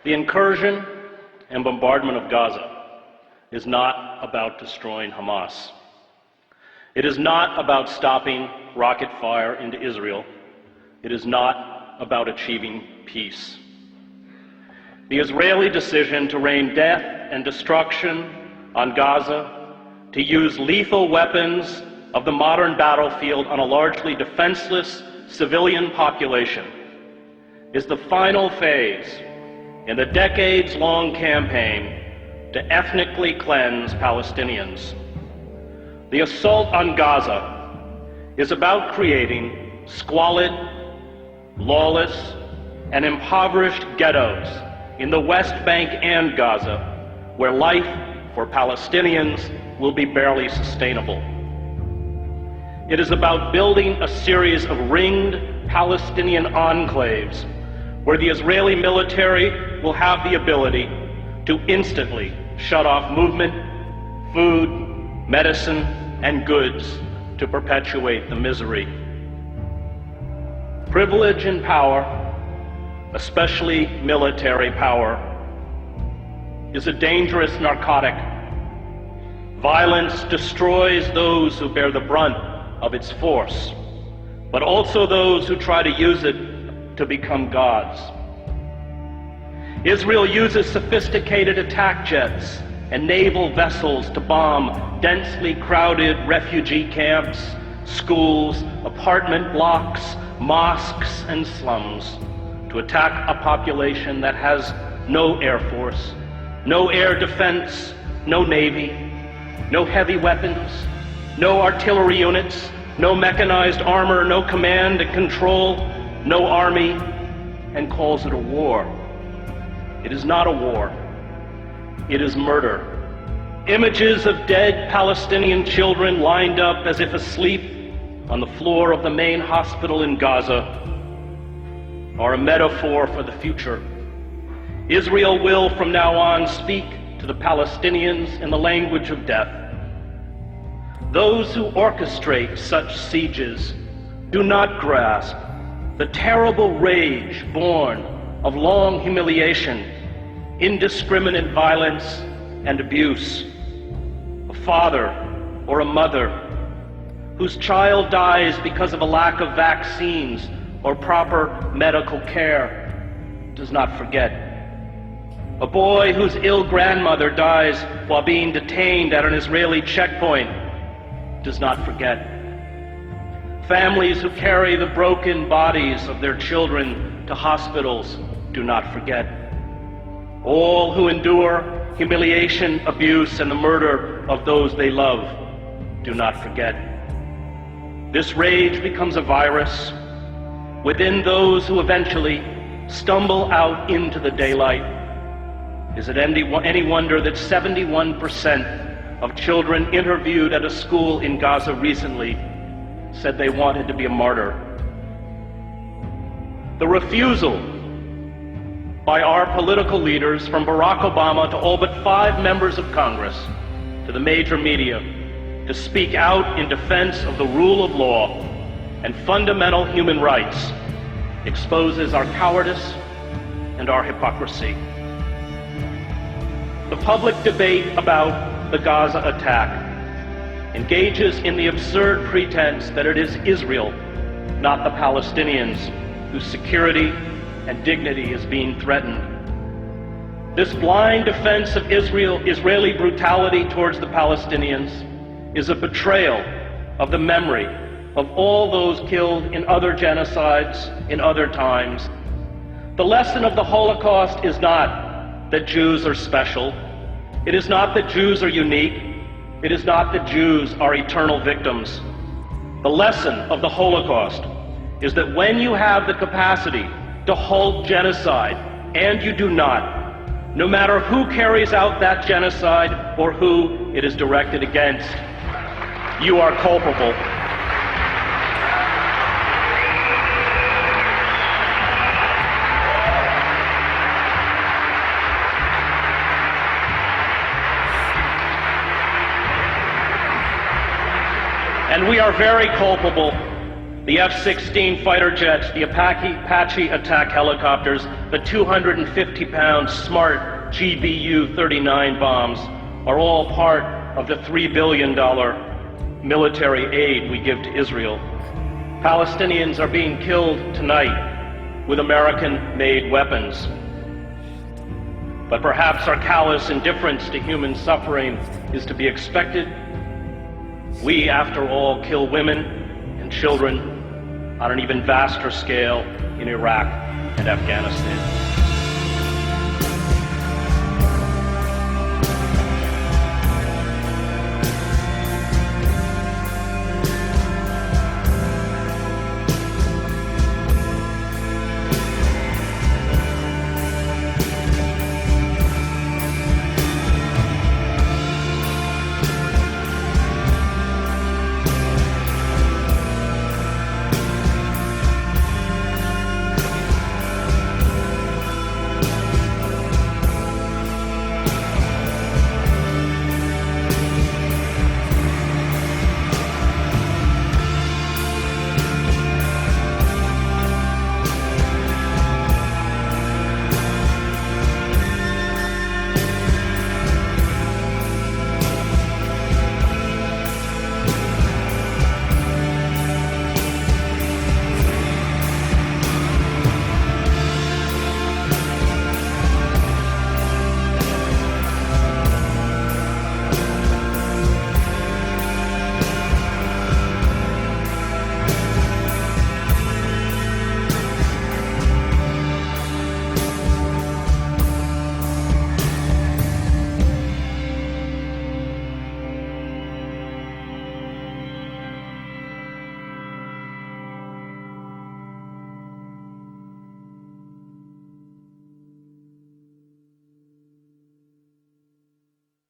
The incursion and bombardment of Gaza is not about destroying Hamas. It is not about stopping rocket fire into Israel. It is not about achieving peace. The Israeli decision to rain death and destruction on Gaza, to use lethal weapons of the modern battlefield on a largely defenseless civilian population, is the final phase in the decades-long campaign to ethnically cleanse Palestinians. The assault on Gaza is about creating squalid, lawless, and impoverished ghettos in the West Bank and Gaza, where life for Palestinians will be barely sustainable. It is about building a series of ringed Palestinian enclaves where the Israeli military will have the ability to instantly shut off movement, food, medicine, and goods to perpetuate the misery. Privilege and power, especially military power, is a dangerous narcotic. Violence destroys those who bear the brunt of its force, but also those who try to use it to become gods. Israel uses sophisticated attack jets and naval vessels to bomb densely crowded refugee camps, schools, apartment blocks, mosques, and slums, to attack a population that has no air force, no air defense, no navy, no heavy weapons, no artillery units, no mechanized armor, no command and control, no army, and calls it a war. It is not a war. It is murder. Images of dead Palestinian children lined up as if asleep on the floor of the main hospital in Gaza are a metaphor for the future. Israel will from now on speak to the Palestinians in the language of death. Those who orchestrate such sieges do not grasp the terrible rage born of long humiliation, indiscriminate violence, and abuse. A father or a mother whose child dies because of a lack of vaccines or proper medical care does not forget. A boy whose ill grandmother dies while being detained at an Israeli checkpoint does not forget. Families who carry the broken bodies of their children to hospitals do not forget. All who endure humiliation, abuse, and the murder of those they love do not forget. This rage becomes a virus within those who eventually stumble out into the daylight. Is it any wonder that 71% of children interviewed at a school in Gaza recently said they wanted to be a martyr? The refusal by our political leaders, from Barack Obama to all but 5 members of Congress, to the major media, to speak out in defense of the rule of law and fundamental human rights exposes our cowardice and our hypocrisy. The public debate about the Gaza attack engages in the absurd pretense that it is Israel, not the Palestinians, whose security and dignity is being threatened. This blind defense of Israeli brutality towards the Palestinians is a betrayal of the memory of all those killed in other genocides in other times. The lesson of the Holocaust is not that Jews are special. It is not that Jews are unique. It is not that Jews are eternal victims. The lesson of the Holocaust is that when you have the capacity to halt genocide, and you do not, no matter who carries out that genocide or who it is directed against, you are culpable. And we are very culpable The F-16 fighter jets, the Apache attack helicopters, the 250-pound SMART GBU-39 bombs are all part of the $3 billion military aid we give to Israel. Palestinians are being killed tonight with American-made weapons. But perhaps our callous indifference to human suffering is to be expected. We, after all, kill women and children on an even vaster scale in Iraq and Afghanistan.